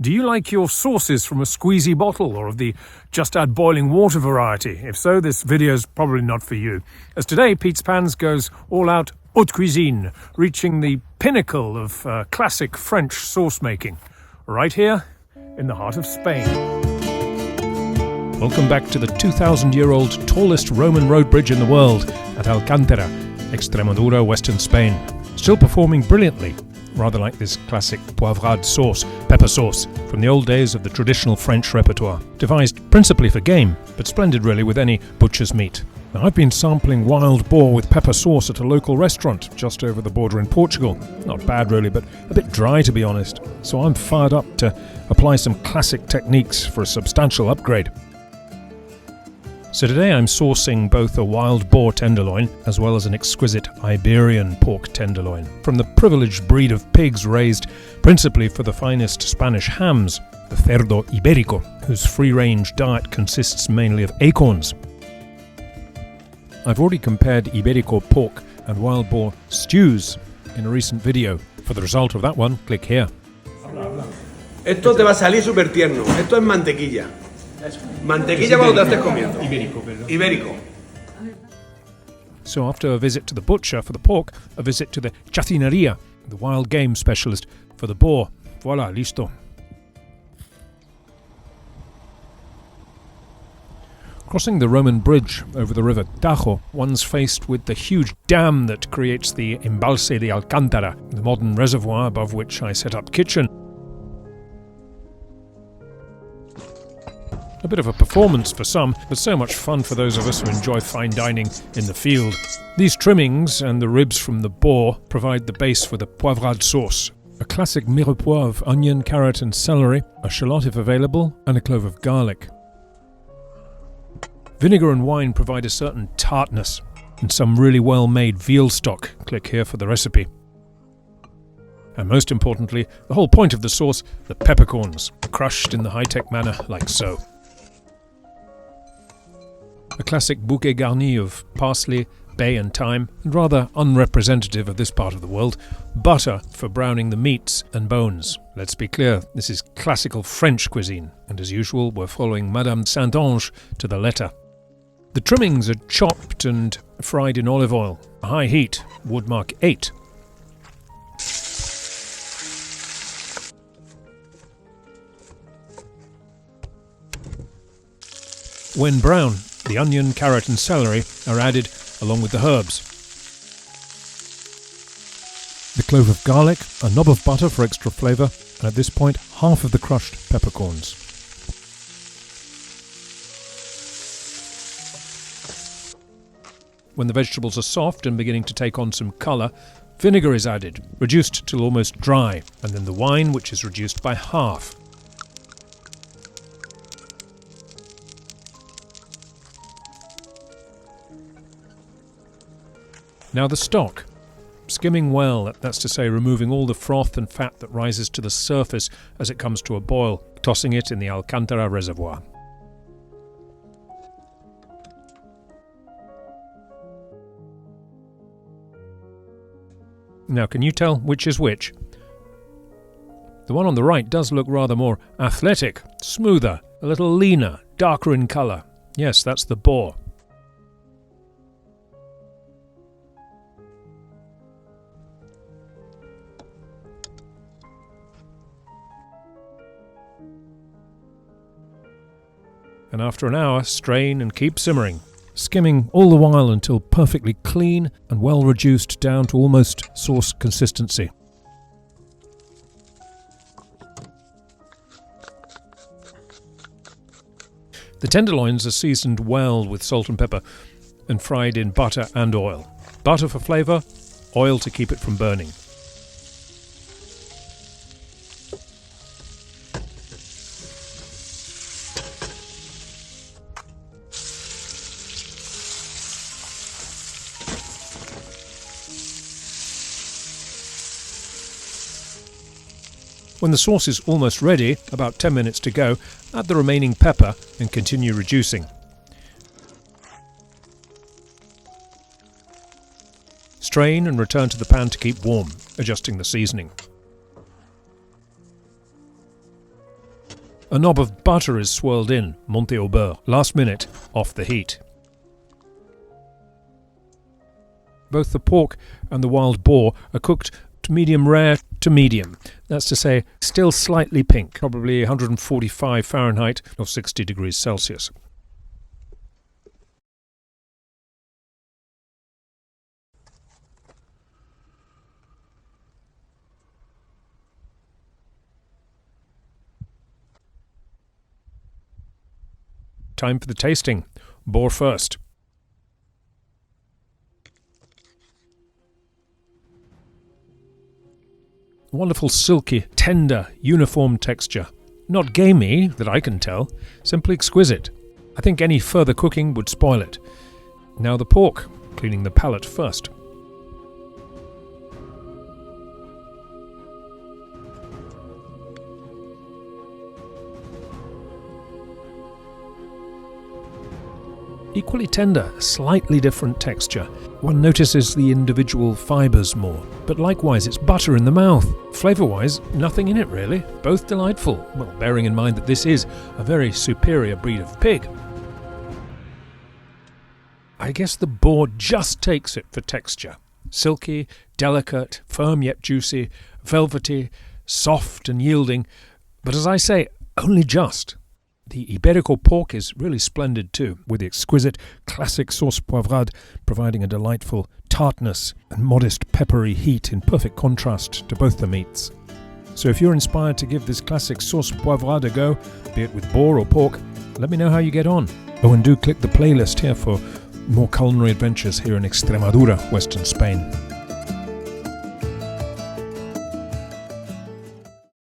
Do you like your sauces from a squeezy bottle or of the just add boiling water variety? If so, this video's probably not for you, as today Pete's Pans goes all out haute cuisine, reaching the pinnacle of classic French sauce making, right here in the heart of Spain. Welcome back to the 2,000-year-old tallest Roman road bridge in the world at Alcántara, Extremadura, western Spain. Still performing brilliantly, rather like this classic poivrade sauce, pepper sauce, from the old days of the traditional French repertoire. Devised principally for game, but splendid really with any butcher's meat. Now, I've been sampling wild boar with pepper sauce at a local restaurant just over the border in Portugal. Not bad really, but a bit dry to be honest. So I'm fired up to apply some classic techniques for a substantial upgrade. So today I'm sourcing both a wild boar tenderloin as well as an exquisite Iberian pork tenderloin from the privileged breed of pigs raised principally for the finest Spanish hams, the cerdo ibérico, whose free-range diet consists mainly of acorns. I've already compared Ibérico pork and wild boar stews in a recent video. For the result of that one, click here. Esto te va a salir súper tierno. Esto es mantequilla. Mantequilla cuando te estés comiendo. Ibérico. So after a visit to the butcher for the pork, a visit to the chacinería, the wild game specialist for the boar. Voilà, listo. Crossing the Roman bridge over the river Tajo, one's faced with the huge dam that creates the Embalse de Alcántara, the modern reservoir above which I set up kitchen. A bit of a performance for some, but so much fun for those of us who enjoy fine dining in the field. These trimmings and the ribs from the boar provide the base for the poivrade sauce. A classic mirepoix of onion, carrot and celery, a shallot if available, and a clove of garlic. Vinegar and wine provide a certain tartness, and some really well-made veal stock. Click here for the recipe. And most importantly, the whole point of the sauce, the peppercorns, crushed in the high-tech manner like so. A classic bouquet garni of parsley, bay and thyme, and rather unrepresentative of this part of the world, butter for browning the meats and bones. Let's be clear, this is classical French cuisine, and as usual we're following Madame Saint-Ange to the letter. The trimmings are chopped and fried in olive oil, a high heat, wood mark 8. When brown, the onion, carrot and celery are added along with the herbs. The clove of garlic, a knob of butter for extra flavour, and at this point half of the crushed peppercorns. When the vegetables are soft and beginning to take on some colour, vinegar is added, reduced till almost dry, and then the wine, which is reduced by half. Now the stock. Skimming well, that's to say removing all the froth and fat that rises to the surface as it comes to a boil, tossing it in the Alcántara reservoir. Now can you tell which is which? The one on the right does look rather more athletic, smoother, a little leaner, darker in colour. Yes, that's the boar. And after an hour, strain and keep simmering, skimming all the while until perfectly clean and well reduced down to almost sauce consistency. The tenderloins are seasoned well with salt and pepper and fried in butter and oil. Butter for flavour, oil to keep it from burning. When the sauce is almost ready, about 10 minutes to go, add the remaining pepper and continue reducing. Strain and return to the pan to keep warm, adjusting the seasoning. A knob of butter is swirled in, monté au beurre, last minute, off the heat. Both the pork and the wild boar are cooked to medium rare to medium. That's to say, still slightly pink, probably 145 Fahrenheit or 60 degrees Celsius. Time for the tasting. Boar first. Wonderful silky, tender, uniform texture. Not gamey, that I can tell, simply exquisite. I think any further cooking would spoil it. Now the pork, cleaning the palate first. Equally tender, slightly different texture. One notices the individual fibres more, but likewise it's butter in the mouth. Flavour-wise, nothing in it really. Both delightful, well, bearing in mind that this is a very superior breed of pig. I guess the boar just takes it for texture. Silky, delicate, firm yet juicy, velvety, soft and yielding, but as I say, only just. The Iberico pork is really splendid too, with the exquisite classic Sauce Poivrade providing a delightful tartness and modest peppery heat in perfect contrast to both the meats. So if you're inspired to give this classic Sauce Poivrade a go, be it with boar or pork, let me know how you get on. Oh, and do click the playlist here for more culinary adventures here in Extremadura, Western Spain.